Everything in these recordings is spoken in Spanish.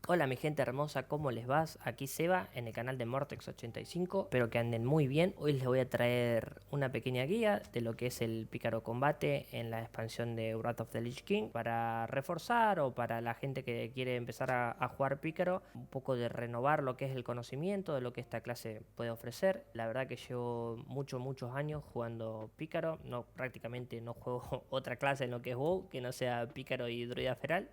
Hola mi gente hermosa, ¿cómo les va? Aquí Seba en el canal de Mortex85, espero que anden muy bien. Hoy les voy a traer una pequeña guía de lo que es el pícaro combate en la expansión de Wrath of the Lich King, para reforzar o para la gente que quiere empezar a jugar pícaro, un poco de renovar lo que es el conocimiento de lo que esta clase puede ofrecer. La verdad que llevo muchos años jugando pícaro, prácticamente no juego otra clase en lo que es WoW que no sea pícaro y druida feral.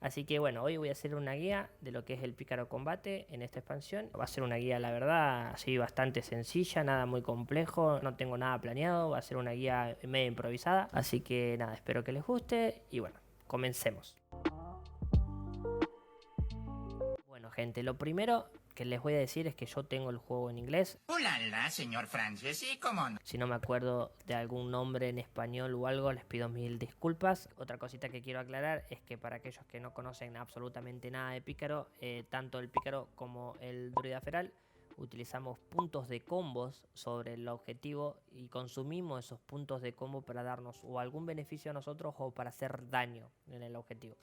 Así que bueno, hoy voy a hacer una guía de lo que es el pícaro combate en esta expansión. Va a ser una guía, la verdad, así bastante sencilla, nada muy complejo, no tengo nada planeado, va a ser una guía medio improvisada. Así que nada, espero que les guste y bueno, comencemos. Bueno gente, lo primero que les voy a decir es que yo tengo el juego en inglés. ¡Hola, señor Francis! ¿Y cómo no? Si no me acuerdo de algún nombre en español o algo, les pido mil disculpas. Otra cosita que quiero aclarar es que para aquellos que no conocen absolutamente nada de pícaro, tanto el pícaro como el druida feral utilizamos puntos de combos sobre el objetivo y consumimos esos puntos de combo para darnos o algún beneficio a nosotros o para hacer daño en el objetivo.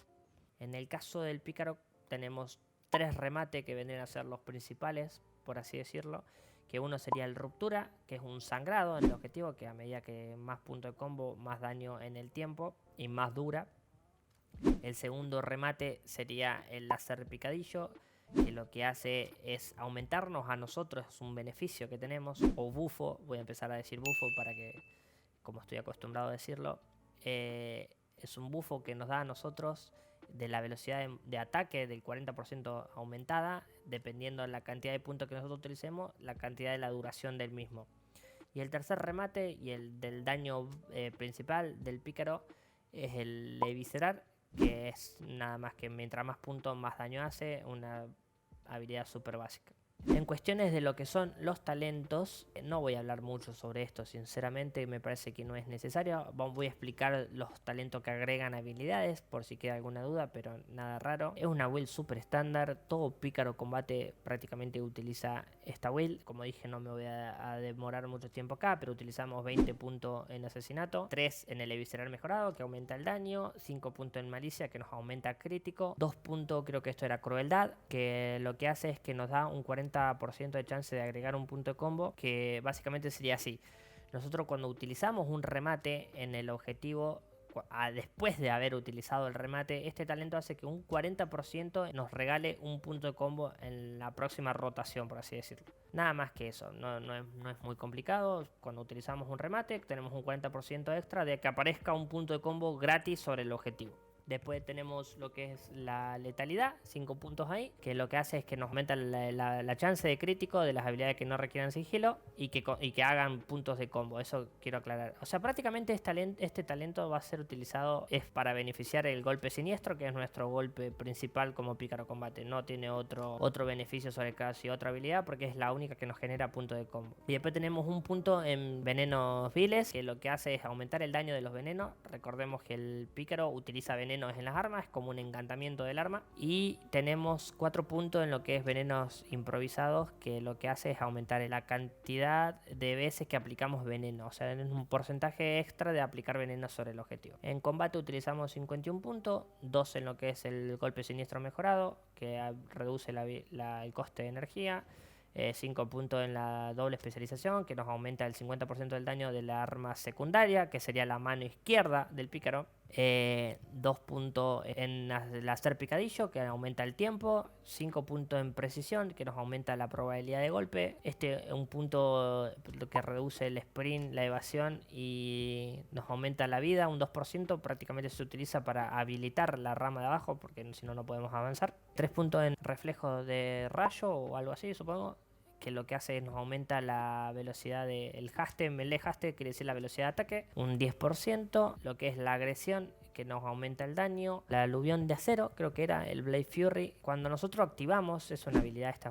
En el caso del pícaro tenemos tres remates que vendrían a ser los principales, por así decirlo, que uno sería el ruptura, que es un sangrado en el objetivo, que a medida que más puntos de combo, más daño en el tiempo y más dura. El segundo remate sería el láser picadillo, que lo que hace es aumentarnos a nosotros un beneficio que tenemos, o bufo, voy a empezar a decir bufo para que, como estoy acostumbrado a decirlo, es un bufo que nos da a nosotros de la velocidad de ataque del 40% aumentada, dependiendo de la cantidad de puntos que nosotros utilicemos, la cantidad de la duración del mismo. Y el tercer remate y el del daño principal del pícaro es el eviscerar, que es nada más que mientras más puntos más daño hace, una habilidad súper básica. En cuestiones de lo que son los talentos, no voy a hablar mucho sobre esto, sinceramente me parece que no es necesario. Voy a explicar los talentos que agregan habilidades, por si queda alguna duda, pero nada raro. Es una build súper estándar, todo pícaro combate prácticamente utiliza esta build. Como dije, no me voy a demorar mucho tiempo acá, pero utilizamos 20 puntos en asesinato, 3 en el eviscerar mejorado, que aumenta el daño, 5 puntos en malicia, que nos aumenta crítico, 2 puntos, creo que esto era crueldad, que lo que hace es que nos da un 40% de chance de agregar un punto de combo, que básicamente sería así. Nosotros cuando utilizamos un remate en el objetivo, después de haber utilizado el remate, este talento hace que un 40% nos regale un punto de combo en la próxima rotación, por así decirlo. Nada más que eso, no es muy complicado. Cuando utilizamos un remate tenemos un 40% extra de que aparezca un punto de combo gratis sobre el objetivo. Después tenemos lo que es la letalidad, 5 puntos ahí, que lo que hace es que nos aumenta la chance de crítico de las habilidades que no requieran sigilo y que hagan puntos de combo. Eso quiero aclarar. O sea, prácticamente este talento va a ser utilizado es para beneficiar el golpe siniestro, que es nuestro golpe principal como pícaro combate. No tiene otro beneficio sobre casi otra habilidad, porque es la única que nos genera puntos de combo. Y después tenemos un punto en venenos viles, que lo que hace es aumentar el daño de los venenos. Recordemos que el pícaro utiliza venenos en las armas, es como un encantamiento del arma. Y tenemos 4 puntos en lo que es venenos improvisados, que lo que hace es aumentar la cantidad de veces que aplicamos veneno, o sea, es un porcentaje extra de aplicar veneno sobre el objetivo. En combate utilizamos 51 puntos, 2 en lo que es el golpe siniestro mejorado, que reduce el coste de energía, 5 puntos en la doble especialización, que nos aumenta el 50% del daño de la arma secundaria, que sería la mano izquierda del pícaro. 2 puntos en láser picadillo, que aumenta el tiempo. 5 puntos en precisión, que nos aumenta la probabilidad de golpe. Un punto que reduce el sprint, la evasión y nos aumenta la vida, un 2%. Prácticamente se utiliza para habilitar la rama de abajo, porque si no, no podemos avanzar. 3 puntos en reflejo de rayo o algo así, supongo, que lo que hace es nos aumenta la velocidad del haste, melee haste, quiere decir la velocidad de ataque, un 10%, lo que es la agresión, que nos aumenta el daño, la aluvión de acero, creo que era el Blade Fury. Cuando nosotros activamos, esta es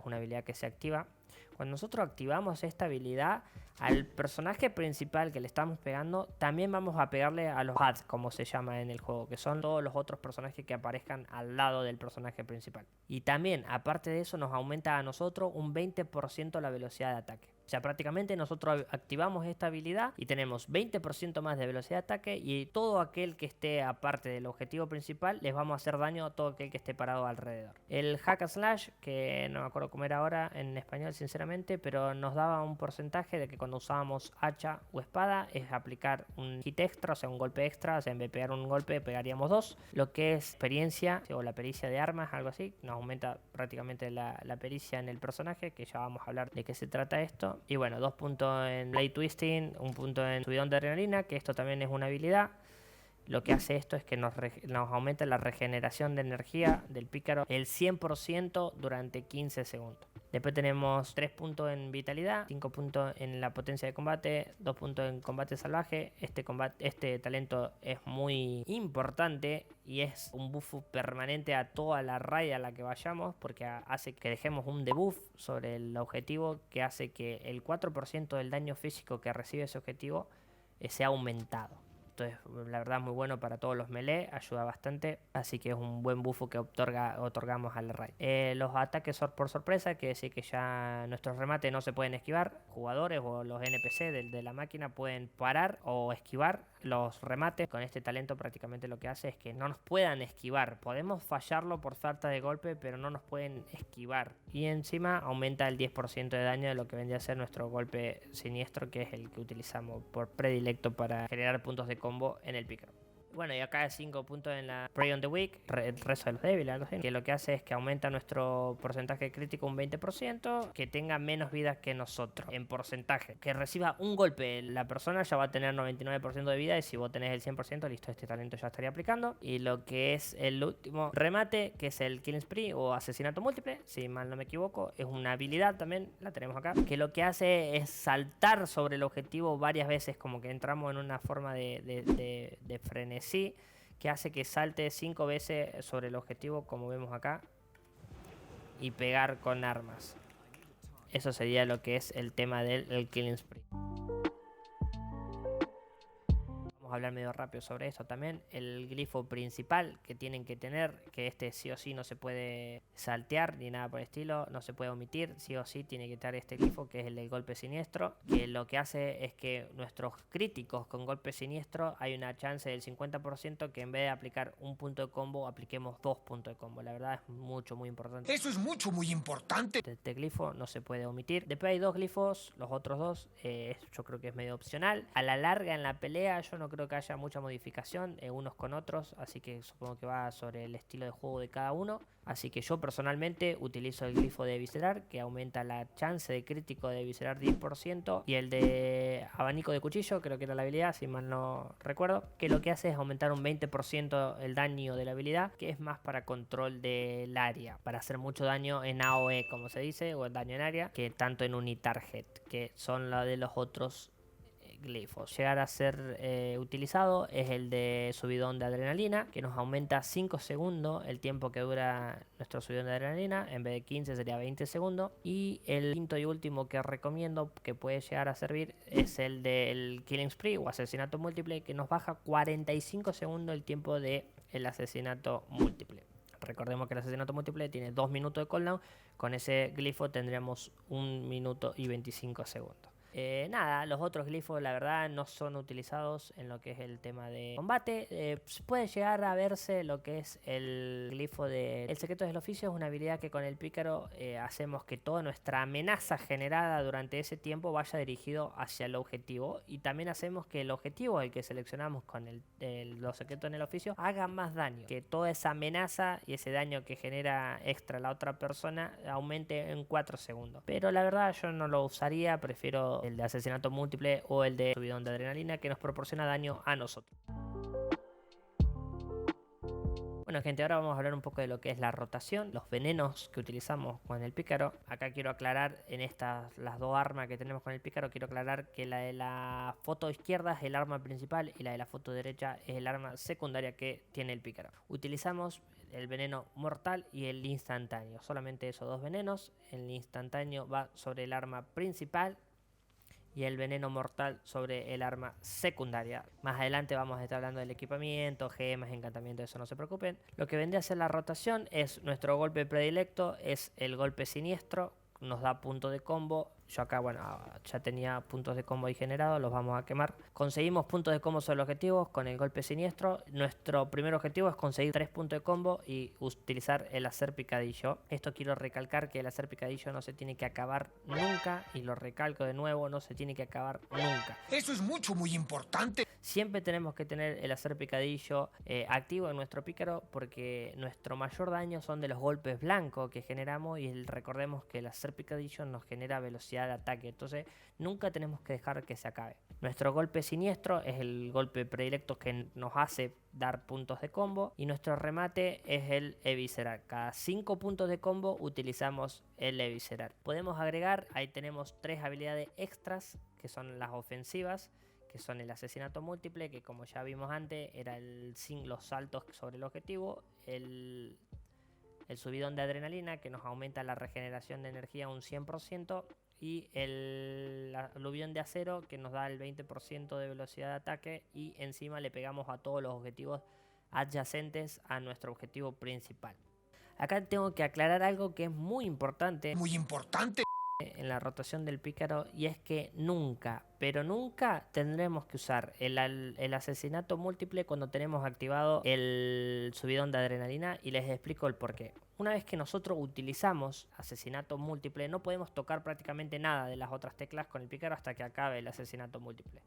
una habilidad que se activa. Cuando nosotros activamos esta habilidad, al personaje principal que le estamos pegando, también vamos a pegarle a los ads, como se llama en el juego, que son todos los otros personajes que aparezcan al lado del personaje principal. Y también, aparte de eso, nos aumenta a nosotros un 20% la velocidad de ataque. sea, prácticamente nosotros activamos esta habilidad y tenemos 20% más de velocidad de ataque, y todo aquel que esté aparte del objetivo principal les vamos a hacer daño a todo aquel que esté parado alrededor. El hack and slash, que no me acuerdo cómo era ahora en español sinceramente, pero nos daba un porcentaje de que cuando usábamos hacha o espada es aplicar un hit extra, o sea un golpe extra, o sea en vez de pegar un golpe pegaríamos dos. Lo que es experiencia o la pericia de armas, algo así, nos aumenta prácticamente la pericia en el personaje, que ya vamos a hablar de qué se trata esto. Y bueno, 2 puntos en Blade Twisting, 1 punto en subidón de adrenalina, que esto también es una habilidad. Lo que hace esto es que nos aumenta la regeneración de energía del pícaro el 100% durante 15 segundos. Después tenemos 3 puntos en vitalidad, 5 puntos en la potencia de combate, 2 puntos en combate salvaje. Este talento es muy importante y es un buff permanente a toda la raya a la que vayamos, porque hace que dejemos un debuff sobre el objetivo que hace que el 4% del daño físico que recibe ese objetivo sea aumentado. Entonces, la verdad es muy bueno para todos los melee, ayuda bastante, así que es un buen buffo que otorgamos al raid. Los ataques por sorpresa, quiere decir que ya nuestros remates no se pueden esquivar. Jugadores o los NPC de la máquina pueden parar o esquivar los remates. Con este talento prácticamente lo que hace es que no nos puedan esquivar. Podemos fallarlo por falta de golpe, pero no nos pueden esquivar. Y encima aumenta el 10% de daño de lo que vendría a ser nuestro golpe siniestro, que es el que utilizamos por predilecto para generar puntos de combo en el pícaro. Bueno, y acá 5 puntos en la Prey on the Weak, el rezo de los débiles, algo así, que lo que hace es que aumenta nuestro porcentaje crítico un 20%, que tenga menos vidas que nosotros, en porcentaje. Que reciba un golpe, la persona ya va a tener 99% de vida, y si vos tenés el 100%, listo, este talento ya estaría aplicando. Y lo que es el último remate, que es el Killing Spree o asesinato múltiple, si mal no me equivoco, es una habilidad también, la tenemos acá, que lo que hace es saltar sobre el objetivo varias veces, como que entramos en una forma de frenesí, que hace que salte 5 veces sobre el objetivo, como vemos acá, y pegar con armas. Eso sería lo que es el tema del Killing Spree. Vamos a hablar medio rápido sobre eso también. El glifo principal que tienen que tener, que este sí o sí no se puede saltear ni nada por el estilo, no se puede omitir, sí o sí tiene que estar este glifo, que es el del golpe siniestro, que lo que hace es que nuestros críticos con golpe siniestro hay una chance del 50% que en vez de aplicar un punto de combo, apliquemos 2 puntos de combo. La verdad es muy importante. Eso es muy importante. Este glifo no se puede omitir. Después hay 2 glifos, los otros 2 yo creo que es medio opcional. A la larga en la pelea yo no creo que haya mucha modificación unos con otros, así que supongo que va sobre el estilo de juego de cada uno. Así que yo personalmente utilizo el glifo de viscerar, que aumenta la chance de crítico de viscerar 10%, y el de abanico de cuchillo, creo que era la habilidad, si mal no recuerdo, que lo que hace es aumentar un 20% el daño de la habilidad, que es más para control del área, para hacer mucho daño en AOE, como se dice, o el daño en área, que tanto en unitarget, que son la de los otros glifos. Llegar a ser utilizado es el de subidón de adrenalina, que nos aumenta 5 segundos el tiempo que dura nuestro subidón de adrenalina, en vez de 15 sería 20 segundos. Y el quinto y último que recomiendo, que puede llegar a servir, es el del Killing Spree o asesinato múltiple, que nos baja 45 segundos el tiempo de el asesinato múltiple. Recordemos que el asesinato múltiple tiene 2 minutos de cooldown. Con ese glifo tendríamos 1 minuto y 25 segundos. Nada, los otros glifos la verdad no son utilizados en lo que es el tema de combate. Puede llegar a verse lo que es el glifo de el secreto del oficio. Es una habilidad que con el pícaro hacemos que toda nuestra amenaza generada durante ese tiempo vaya dirigido hacia el objetivo, y también hacemos que el objetivo, el que seleccionamos con los secretos en el oficio, haga más daño, que toda esa amenaza y ese daño que genera extra la otra persona aumente en 4 segundos. Pero la verdad yo no lo usaría, prefiero el de asesinato múltiple o el de subidón de adrenalina, que nos proporciona daño a nosotros. Bueno, gente, ahora vamos a hablar un poco de lo que es la rotación, los venenos que utilizamos con el pícaro. Acá quiero aclarar, en las 2 armas que tenemos con el pícaro, quiero aclarar que la de la foto izquierda es el arma principal y la de la foto derecha es el arma secundaria que tiene el pícaro. Utilizamos el veneno mortal y el instantáneo, solamente esos 2 venenos. El instantáneo va sobre el arma principal y el veneno mortal sobre el arma secundaria. Más adelante vamos a estar hablando del equipamiento, gemas, encantamientos, eso no se preocupen. Lo que vendría a ser la rotación es nuestro golpe predilecto, es el golpe siniestro, nos da punto de combo. Yo acá, bueno, ya tenía puntos de combo ahí generados, los vamos a quemar. Conseguimos puntos de combo sobre los objetivos con el golpe siniestro. Nuestro primer objetivo es conseguir 3 puntos de combo y utilizar el hacer picadillo. Esto quiero recalcar que el hacer picadillo no se tiene que acabar nunca, y lo recalco de nuevo, no se tiene que acabar nunca. Eso es muy importante. Siempre tenemos que tener el hacer picadillo activo en nuestro pícaro, porque nuestro mayor daño son de los golpes blancos que generamos, y recordemos que el hacer picadillo nos genera velocidad de ataque, entonces nunca tenemos que dejar que se acabe. Nuestro golpe siniestro es el golpe predilecto que nos hace dar puntos de combo, y nuestro remate es el eviscerar. Cada 5 puntos de combo utilizamos el eviscerar. Podemos agregar, ahí tenemos 3 habilidades extras que son las ofensivas, que son el asesinato múltiple, que como ya vimos antes era los saltos sobre el objetivo, el subidón de adrenalina, que nos aumenta la regeneración de energía un 100%, y el aluvión de acero, que nos da el 20% de velocidad de ataque, y encima le pegamos a todos los objetivos adyacentes a nuestro objetivo principal. Acá tengo que aclarar algo que es muy importante. Muy importante. En la rotación del pícaro, y es que nunca, pero nunca tendremos que usar el asesinato múltiple cuando tenemos activado el subidón de adrenalina, y les explico el porqué. Una vez que nosotros utilizamos asesinato múltiple, no podemos tocar prácticamente nada de las otras teclas con el pícaro hasta que acabe el asesinato múltiple.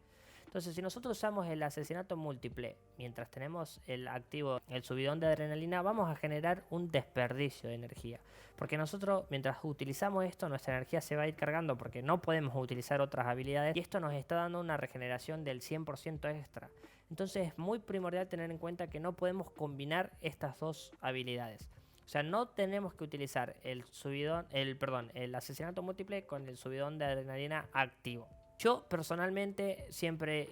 Entonces, si nosotros usamos el asesinato múltiple mientras tenemos el activo el subidón de adrenalina, vamos a generar un desperdicio de energía. Porque nosotros, mientras utilizamos esto, nuestra energía se va a ir cargando, porque no podemos utilizar otras habilidades, y esto nos está dando una regeneración del 100% extra. Entonces es muy primordial tener en cuenta que no podemos combinar estas dos habilidades. O sea, no tenemos que utilizar el asesinato múltiple con el subidón de adrenalina activo. Yo personalmente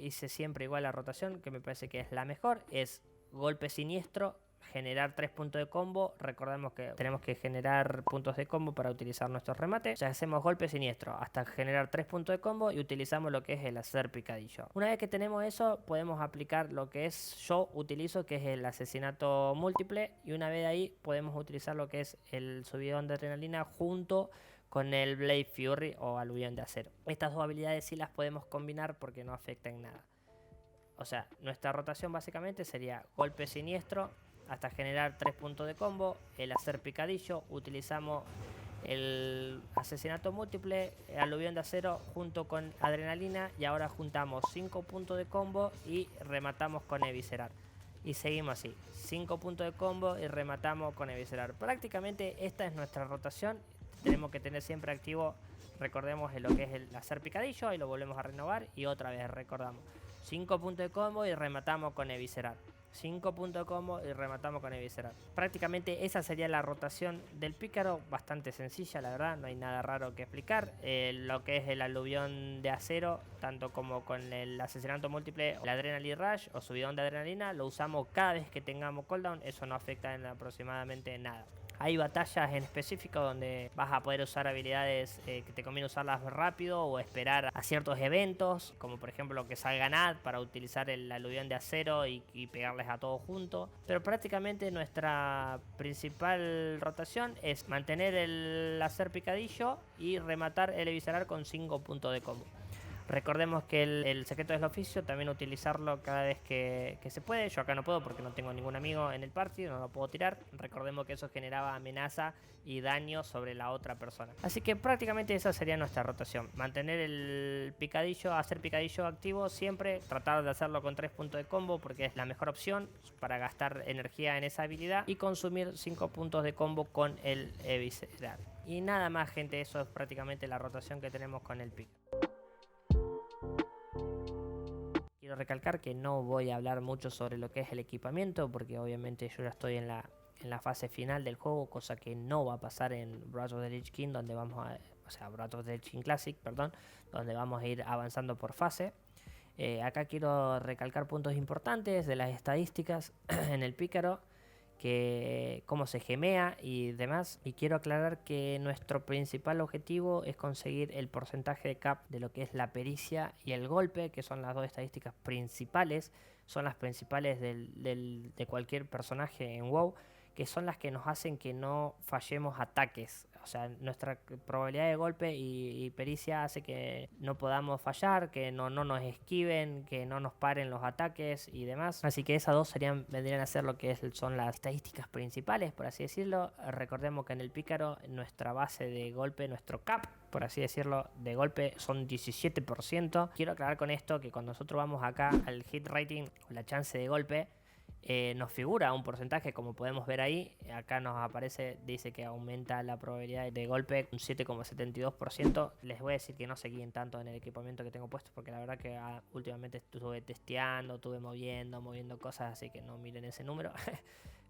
hice siempre igual la rotación, que me parece que es la mejor. Es golpe siniestro, generar 3 puntos de combo. Recordemos que tenemos que generar puntos de combo para utilizar nuestros remates. O sea, hacemos golpe siniestro hasta generar 3 puntos de combo y utilizamos lo que es el hacer picadillo. Una vez que tenemos eso, podemos aplicar lo que yo utilizo, que es el asesinato múltiple, y una vez de ahí podemos utilizar lo que es el subidón de adrenalina junto con el Blade Fury o aluvión de acero. Estas dos habilidades sí las podemos combinar porque no afectan nada. O sea, nuestra rotación básicamente sería golpe siniestro hasta generar 3 puntos de combo, el hacer picadillo, utilizamos el asesinato múltiple, el aluvión de acero junto con adrenalina, y ahora juntamos 5 puntos de combo y rematamos con eviscerar. Y seguimos así, 5 puntos de combo y rematamos con eviscerar. Prácticamente esta es nuestra rotación. Tenemos que tener siempre activo, recordemos, lo que es el hacer picadillo, y lo volvemos a renovar, y otra vez recordamos 5 puntos de combo y rematamos con eviscerar. 5 puntos de combo y rematamos con eviscerar. Prácticamente esa sería la rotación del pícaro, bastante sencilla, la verdad, no hay nada raro que explicar. Lo que es el aluvión de acero, tanto como con el asesinato múltiple, el adrenaline rush o subidón de adrenalina, lo usamos cada vez que tengamos cooldown, eso no afecta en aproximadamente nada. Hay batallas en específico donde vas a poder usar habilidades que te conviene usarlas rápido o esperar a ciertos eventos, como por ejemplo que salga NAD para utilizar el aluvión de acero y pegarles a todos juntos. Pero prácticamente nuestra principal rotación es mantener el hacer picadillo y rematar el eviscerar con 5 puntos de combo. Recordemos que el secreto del oficio también utilizarlo cada vez que se puede. Yo acá no puedo porque no tengo ningún amigo en el party, no lo puedo tirar. Recordemos que eso generaba amenaza y daño sobre la otra persona. Así que prácticamente esa sería nuestra rotación. Mantener el picadillo, hacer picadillo activo siempre. Tratar de hacerlo con 3 puntos de combo porque es la mejor opción para gastar energía en esa habilidad. Y consumir 5 puntos de combo con el eviscerar. Y nada más, gente, eso es prácticamente la rotación que tenemos con el pick. Quiero recalcar que no voy a hablar mucho sobre lo que es el equipamiento, porque obviamente yo ya estoy en la fase final del juego, cosa que no va a pasar en Breath of the Lich King, donde Breath of the Lich King Classic, perdón, donde vamos a ir avanzando por fase. Acá quiero recalcar puntos importantes de las estadísticas en el pícaro, que cómo se gemea y demás, y quiero aclarar que nuestro principal objetivo es conseguir el porcentaje de cap de lo que es la pericia y el golpe, que son las dos estadísticas principales, son las principales de cualquier personaje en WoW, que son las que nos hacen que no fallemos ataques. O sea, nuestra probabilidad de golpe y pericia hace que no podamos fallar, que no nos esquiven, que no nos paren los ataques y demás. Así que esas dos vendrían a ser lo que son las estadísticas principales, por así decirlo. Recordemos que en el pícaro nuestra base de golpe, nuestro cap, por así decirlo, de golpe son 17%. Quiero aclarar con esto que cuando nosotros vamos acá al hit rating o la chance de golpe, nos figura un porcentaje, como podemos ver ahí. Acá nos aparece, dice que aumenta la probabilidad de golpe un 7,72%. Les voy a decir que no se guíen tanto en el equipamiento que tengo puesto, porque la verdad que últimamente estuve testeando, estuve moviendo cosas, así que no miren ese número.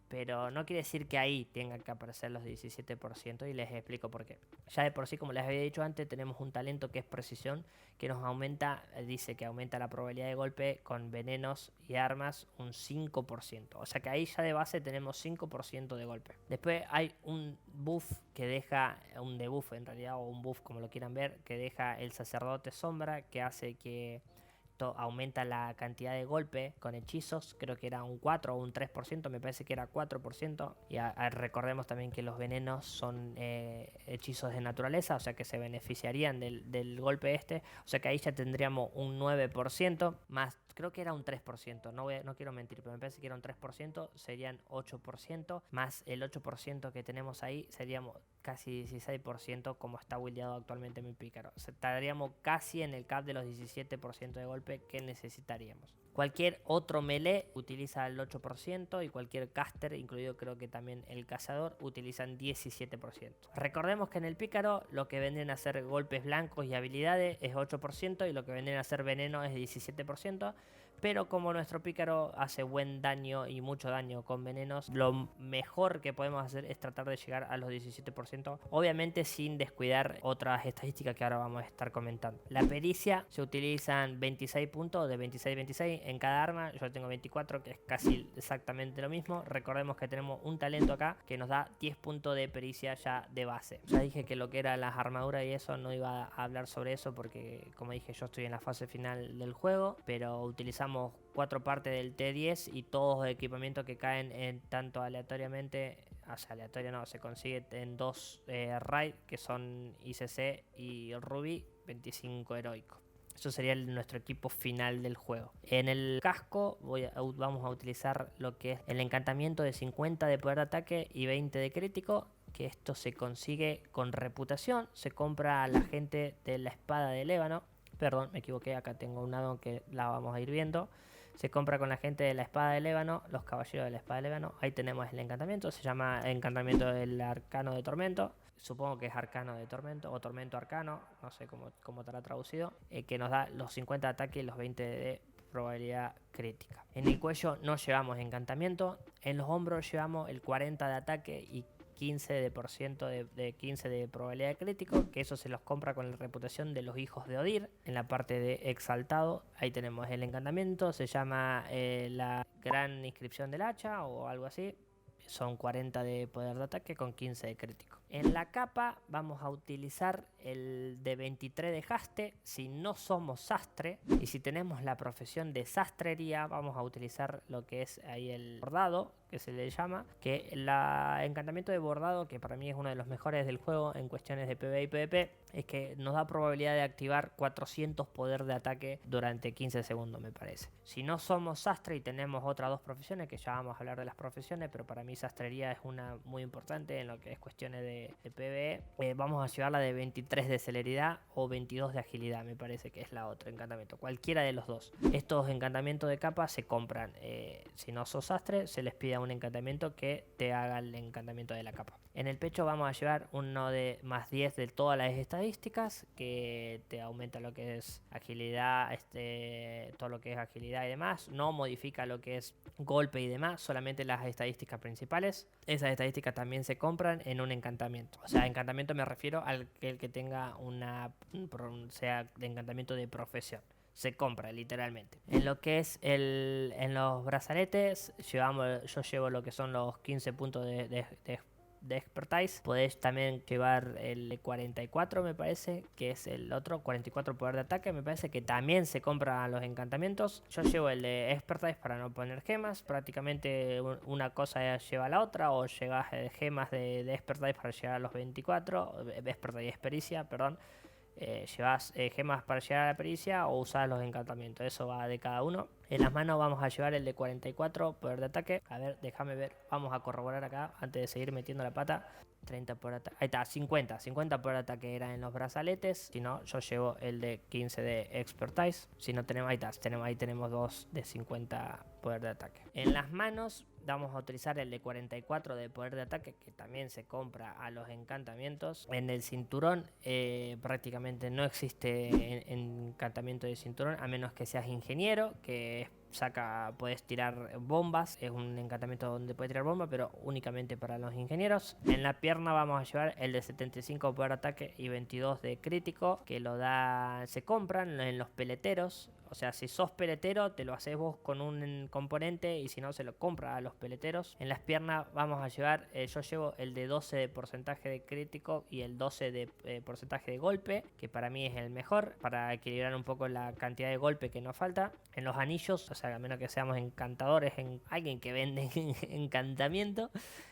Pero no quiere decir que ahí tengan que aparecer los 17% y les explico por qué. Ya de por sí, como les había dicho antes, tenemos un talento que es precisión, que nos aumenta, dice que aumenta la probabilidad de golpe con venenos y armas un 5%. O sea que ahí ya de base tenemos 5% de golpe. Después hay un buff que deja, un debuff en realidad, o un buff como lo quieran ver, que deja el sacerdote sombra, que hace que aumenta la cantidad de golpe con hechizos. Creo que era un 4 o un 3%, me parece que era 4%. Y recordemos también que los venenos son hechizos de naturaleza, o sea que se beneficiarían del golpe este. O sea que ahí ya tendríamos un 9%, más creo que era un 3%, no quiero mentir, pero me parece que era un 3%, serían 8%, más el 8% que tenemos ahí, seríamos casi 16% como está buildeado actualmente mi pícaro. O sea, estaríamos casi en el cap de los 17% de golpe que necesitaríamos. Cualquier otro melee utiliza el 8% y cualquier caster, incluido creo que también el cazador, utilizan 17%. Recordemos que en el pícaro lo que vendrían a ser golpes blancos y habilidades es 8% y lo que vendrían a ser veneno es 17%. Pero como nuestro pícaro hace buen daño y mucho daño con venenos, lo mejor que podemos hacer es tratar de llegar a los 17%, obviamente sin descuidar otras estadísticas que ahora vamos a estar comentando. La pericia, se utilizan 26 puntos, de 26 en cada arma. Yo tengo 24, que es casi exactamente lo mismo. Recordemos que tenemos un talento acá que nos da 10 puntos de pericia ya de base. Ya dije que lo que eran las armaduras y eso no iba a hablar sobre eso porque, como dije, yo estoy en la fase final del juego, pero utilizamos 4 partes del T10 y todos los equipamientos que caen en tanto aleatoriamente, o sea, aleatorio no, se consigue en 2 raid que son ICC y Ruby 25 heroico. Eso sería nuestro equipo final del juego. En el casco vamos a utilizar lo que es el encantamiento de 50 de poder de ataque y 20 de crítico, que esto se consigue con reputación. Se compra a la gente de la espada del ébano. Perdón, me equivoqué, acá tengo un addon que la vamos a ir viendo. Se compra con la gente de la espada del ébano, los caballeros de la espada del ébano. Ahí tenemos el encantamiento, se llama encantamiento del arcano de tormento. Supongo que es arcano de tormento o tormento arcano, no sé cómo estará traducido. Que nos da los 50 de ataque y los 20 de probabilidad crítica. En el cuello no llevamos encantamiento. En los hombros llevamos el 40 de ataque y 15% de 15 de probabilidad de crítico, que eso se los compra con la reputación de los hijos de Odir. En la parte de exaltado, ahí tenemos el encantamiento, se llama la gran inscripción del hacha o algo así. Son 40 de poder de ataque con 15 de crítico. En la capa vamos a utilizar el de 23 de haste si no somos sastre, y si tenemos la profesión de sastrería vamos a utilizar lo que es ahí el bordado, que se le llama, que el encantamiento de bordado, que para mí es uno de los mejores del juego en cuestiones de PvE y PvP, es que nos da probabilidad de activar 400 poder de ataque durante 15 segundos, me parece. Si no somos sastre y tenemos otras dos profesiones, que ya vamos a hablar de las profesiones, pero para mí sastrería es una muy importante en lo que es cuestiones de PvE, vamos a llevarla de 23 de celeridad o 22 de agilidad, me parece que es la otra encantamiento, cualquiera de los dos. Estos encantamientos de capa se compran, si no sos sastre se les pide un encantamiento que te haga el encantamiento de la capa. En el pecho vamos a llevar uno de más 10 de todas las estadísticas, que te aumenta lo que es agilidad, todo lo que es agilidad y demás. No modifica lo que es golpe y demás, solamente las estadísticas principales. Esas estadísticas también se compran en un encantamiento. O sea, encantamiento me refiero al que tenga sea de encantamiento de profesión. Se compra literalmente. En lo que es en los brazaletes yo llevo lo que son los 15 puntos de de Expertise. Podés también llevar el de 44, me parece, que es el otro, 44 poder de ataque, me parece que también se compra a los encantamientos. Yo llevo el de Expertise para no poner gemas, prácticamente una cosa lleva a la otra, o llevas gemas de Expertise para llegar a los 24, Expertise y Pericia, perdón. Llevas gemas para llegar a la pericia o usas los encantamientos, eso va de cada uno. En las manos vamos a llevar el de 44 poder de ataque. A ver, déjame ver, vamos a corroborar acá antes de seguir metiendo la pata. 30 poder de ataque, ahí está, 50 poder de ataque era en los brazaletes. Si no, yo llevo el de 15 de Expertise. Si no tenemos, ahí tenemos dos de 50 poder de ataque. En las manos vamos a utilizar el de 44 de poder de ataque, que también se compra a los encantamientos. En el cinturón prácticamente no existe encantamiento de cinturón, a menos que seas ingeniero, que puedes tirar bombas. Es un encantamiento donde puedes tirar bombas, pero únicamente para los ingenieros. En la pierna vamos a llevar el de 75 poder de ataque y 22 de crítico, que se compran en los peleteros. O sea, si sos peletero, te lo haces vos con un componente, y si no, se lo compra a los peleteros. En las piernas vamos a llevar, yo llevo el de 12 de porcentaje de crítico y el 12 de porcentaje de golpe, que para mí es el mejor, para equilibrar un poco la cantidad de golpe que nos falta. En los anillos, o sea, a menos que seamos encantadores, alguien que vende encantamiento,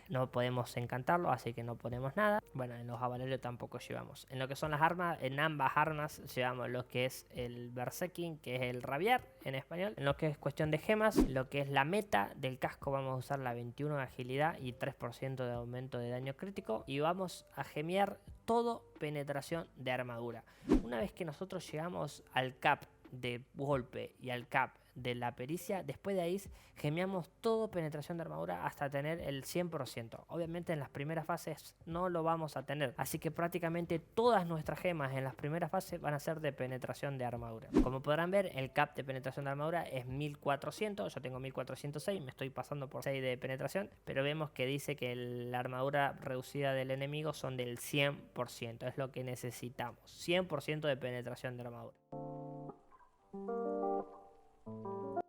no podemos encantarlo, así que no ponemos nada. Bueno, en los avalerios tampoco llevamos. En lo que son las armas, en ambas armas llevamos lo que es el Berserking, que es el rabiar en español. En lo que es cuestión de gemas, lo que es la meta del casco, vamos a usar la 21 de agilidad y 3% de aumento de daño crítico, y vamos a gemear todo penetración de armadura. Una vez que nosotros llegamos al cap de golpe y al cap de la pericia, después de ahí gemeamos todo penetración de armadura hasta tener el 100%. Obviamente en las primeras fases no lo vamos a tener, así que prácticamente todas nuestras gemas en las primeras fases van a ser de penetración de armadura. Como podrán ver, el cap de penetración de armadura es 1400, yo tengo 1406, me estoy pasando por 6 de penetración, pero vemos que dice que la armadura reducida del enemigo son del 100%, es lo que necesitamos, 100% de penetración de armadura.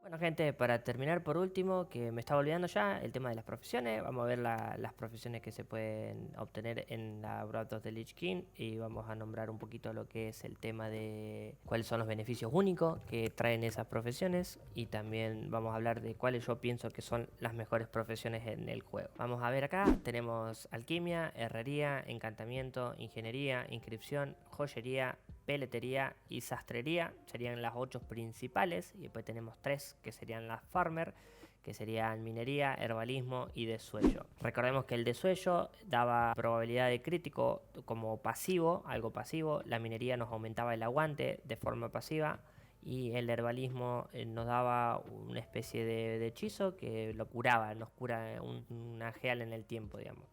Bueno, gente, para terminar, por último, que me estaba olvidando ya, el tema de las profesiones. Vamos a ver las profesiones que se pueden obtener en la Wrath of the Lich King, y vamos a nombrar un poquito lo que es el tema de cuáles son los beneficios únicos que traen esas profesiones, y también vamos a hablar de cuáles yo pienso que son las mejores profesiones en el juego. Vamos a ver acá, tenemos alquimia, herrería, encantamiento, ingeniería, inscripción, joyería, peletería y sastrería, serían las 8 principales, y después tenemos 3 que serían las farmer, que serían minería, herbalismo y desuello. Recordemos que el desuello daba probabilidad de crítico como pasivo, algo pasivo. La minería nos aumentaba el aguante de forma pasiva, y el herbalismo nos daba una especie de hechizo que nos cura una geal en el tiempo, digamos.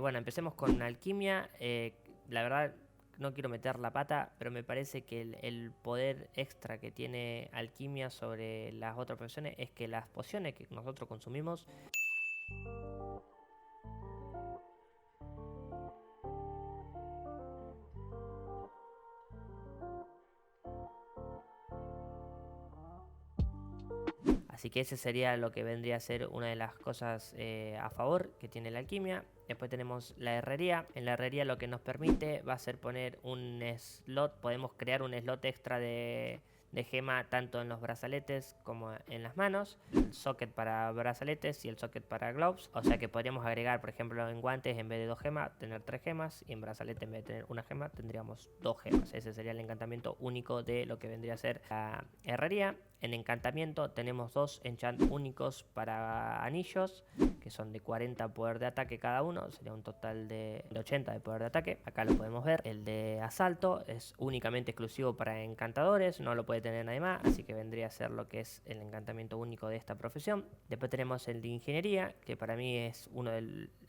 Bueno, empecemos con alquimia. La verdad, no quiero meter la pata, pero me parece que el poder extra que tiene alquimia sobre las otras profesiones es que las pociones que nosotros consumimos así que ese sería lo que vendría a ser una de las cosas a favor que tiene la alquimia. Después tenemos la herrería. En la herrería lo que nos permite va a ser poner un slot, podemos crear un slot extra de gema tanto en los brazaletes como en las manos, el socket para brazaletes y el socket para gloves, o sea que podríamos agregar, por ejemplo, en guantes, en vez de 2 gemas, tener 3 gemas, y en brazalete, en vez de tener una gema, tendríamos 2 gemas. Ese sería el encantamiento único de lo que vendría a ser la herrería. En encantamiento tenemos 2 enchant únicos para anillos, que son de 40 poder de ataque cada uno, sería un total de 80 de poder de ataque. Acá lo podemos ver. El de asalto es únicamente exclusivo para encantadores, no lo puede tener nadie más, así que vendría a ser lo que es el encantamiento único de esta profesión. Después tenemos el de ingeniería, que para mí es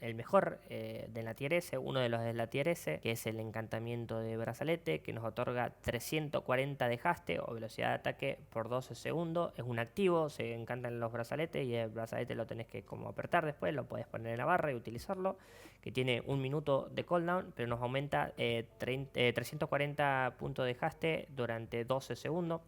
el mejor de la tier S, uno de los de la tier S, que es el encantamiento de brazalete, que nos otorga 340 de haste o velocidad de ataque por 12 segundos. Es un activo, se encantan los brazaletes, y el brazalete lo tenés que como apretar después, lo podés poner en la barra y utilizarlo, que tiene 1 minuto de cooldown, pero nos aumenta 340 puntos de haste durante 12 segundos.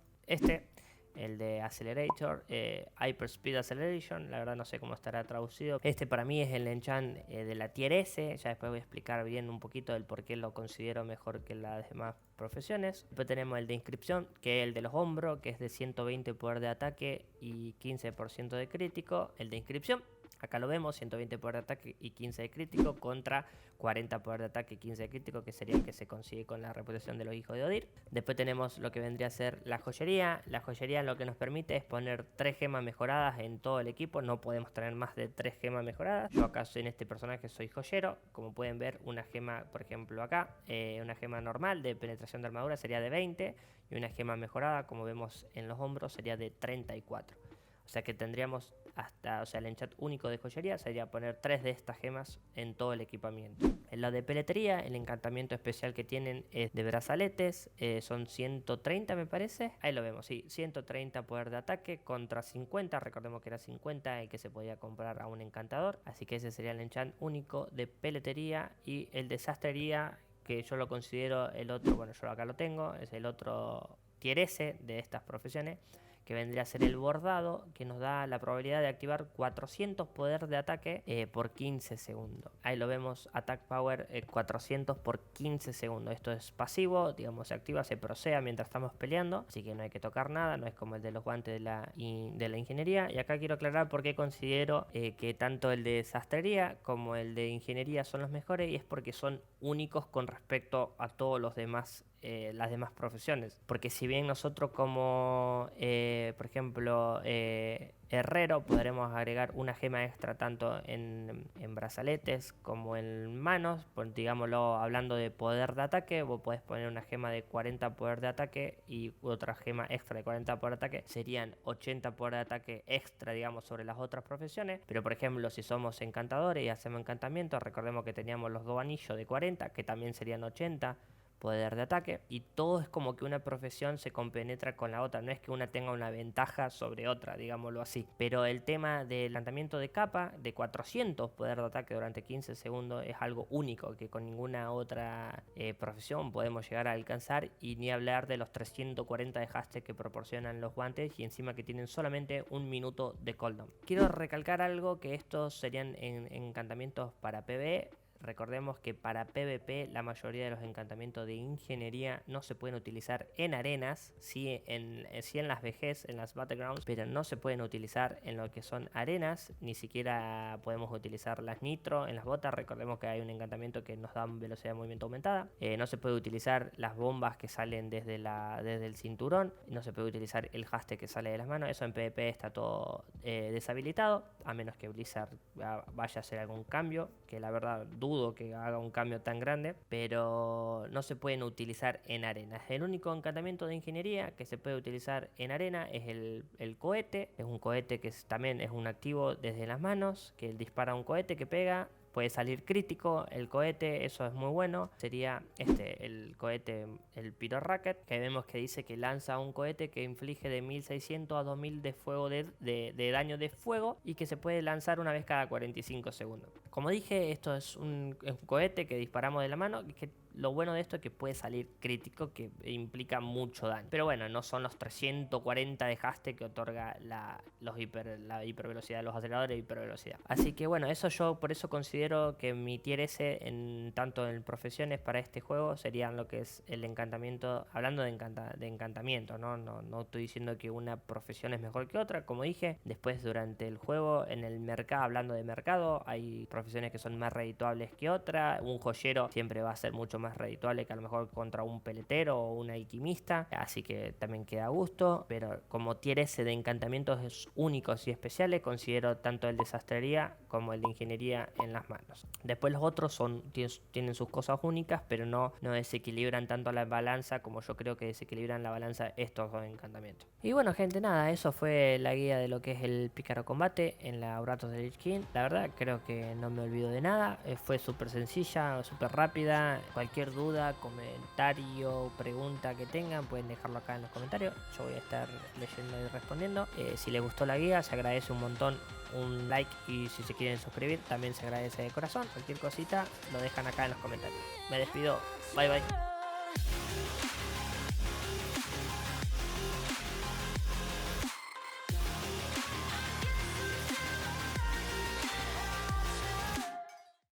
el de Accelerator, Hyperspeed Acceleration, la verdad no sé cómo estará traducido. Este para mí es el enchant de la tier S, ya después voy a explicar bien un poquito del por qué lo considero mejor que las demás profesiones. Después tenemos el de inscripción, que es el de los hombros, que es de 120 poder de ataque y 15% de crítico. El de inscripción, acá lo vemos, 120 poder de ataque y 15 de crítico contra 40 poder de ataque y 15 de crítico, que sería el que se consigue con la reputación de los hijos de Odir. Después tenemos lo que vendría a ser la joyería. La joyería lo que nos permite es poner 3 gemas mejoradas en todo el equipo. No podemos tener más de 3 gemas mejoradas. Yo acá en este personaje soy joyero. Como pueden ver, una gema, por ejemplo acá, una gema normal de penetración de armadura sería de 20 y una gema mejorada, como vemos en los hombros, sería de 34. O sea que tendríamos hasta, o sea, el enchant único de joyería sería poner 3 de estas gemas en todo el equipamiento. En lo de peletería, el encantamiento especial que tienen es de brazaletes, son 130 me parece. Ahí lo vemos, sí, 130 poder de ataque contra 50, recordemos que era 50 el que se podía comprar a un encantador. Así que ese sería el enchant único de peletería. Y el de sastrería, que yo lo considero el otro, bueno, yo acá lo tengo, es el otro tier S de estas profesiones, que vendría a ser el bordado, que nos da la probabilidad de activar 400 poder de ataque por 15 segundos. Ahí lo vemos, Attack Power 400 por 15 segundos. Esto es pasivo, digamos, se activa, se procesa mientras estamos peleando, así que no hay que tocar nada, no es como el de los guantes de la ingeniería. Y acá quiero aclarar por qué considero que tanto el de sastrería como el de ingeniería son los mejores, y es porque son únicos con respecto a todos los demás, las demás profesiones. Porque si bien nosotros como por ejemplo herrero podremos agregar una gema extra tanto en brazaletes como en manos, pues, digámoslo, hablando de poder de ataque, vos podés poner una gema de 40 poder de ataque y otra gema extra de 40 poder de ataque, serían 80 poder de ataque extra, digamos, sobre las otras profesiones. Pero por ejemplo, si somos encantadores y hacemos encantamientos, recordemos que teníamos los 2 anillos de 40, que también serían 80 poder de ataque, y todo es como que una profesión se compenetra con la otra, no es que una tenga una ventaja sobre otra, digámoslo así. Pero el tema del lanzamiento de capa de 400 poder de ataque durante 15 segundos es algo único que con ninguna otra profesión podemos llegar a alcanzar, y ni hablar de los 340 de haste que proporcionan los guantes, y encima que tienen solamente 1 minuto de cooldown. Quiero recalcar algo, que estos serían encantamientos para PvE. Recordemos que para PvP la mayoría de los encantamientos de ingeniería no se pueden utilizar en arenas, sí en las VGs, en las Battlegrounds, pero no se pueden utilizar en lo que son arenas, ni siquiera podemos utilizar las nitro en las botas. Recordemos que hay un encantamiento que nos da velocidad de movimiento aumentada. No se puede utilizar las bombas que salen desde el cinturón, no se puede utilizar el haste que sale de las manos. Eso en PvP está todo deshabilitado, a menos que Blizzard vaya a hacer algún cambio, que la verdad dudo que haga un cambio tan grande, pero no se pueden utilizar en arenas. El único encantamiento de ingeniería que se puede utilizar en arena es el cohete. Es un cohete que también es un activo desde las manos, que dispara un cohete que pega. Puede salir crítico el cohete, eso es muy bueno. Sería el cohete, el Pyro Rocket, que vemos que dice que lanza un cohete que inflige de 1600 a 2000 de fuego de daño de fuego, y que se puede lanzar una vez cada 45 segundos. Como dije, esto es un cohete que disparamos de la mano, y que lo bueno de esto es que puede salir crítico, que implica mucho daño. Pero bueno, no son los 340 de haste que otorga la hipervelocidad de los aceleradores de hipervelocidad. Así que bueno, eso yo por eso considero que mi tier S tanto en profesiones para este juego serían lo que es el encantamiento. Hablando de encantamiento, no estoy diciendo que una profesión es mejor que otra. Como dije, después durante el juego, en el mercado, hablando de mercado, hay profesiones que son más redituables que otra. Un joyero siempre va a ser mucho más redituable que a lo mejor contra un peletero o un alquimista, así que también queda a gusto. Pero como tier S de encantamientos únicos y especiales, considero tanto el de sastrería como el de ingeniería en las manos. Después los otros tienen sus cosas únicas, pero no desequilibran tanto la balanza como yo creo que desequilibran la balanza estos dos encantamientos. Y bueno, gente, nada, eso fue la guía de lo que es el Pícaro Combate en la Wrath of the Lich King. La verdad creo que no me olvido de nada, fue súper sencilla, súper rápida. Cualquier duda, comentario, pregunta que tengan, pueden dejarlo acá en los comentarios. Yo voy a estar leyendo y respondiendo. Si les gustó la guía, se agradece un montón un like, y si se quieren suscribir también se agradece de corazón. Cualquier cosita lo dejan acá en los comentarios. Me despido, bye bye.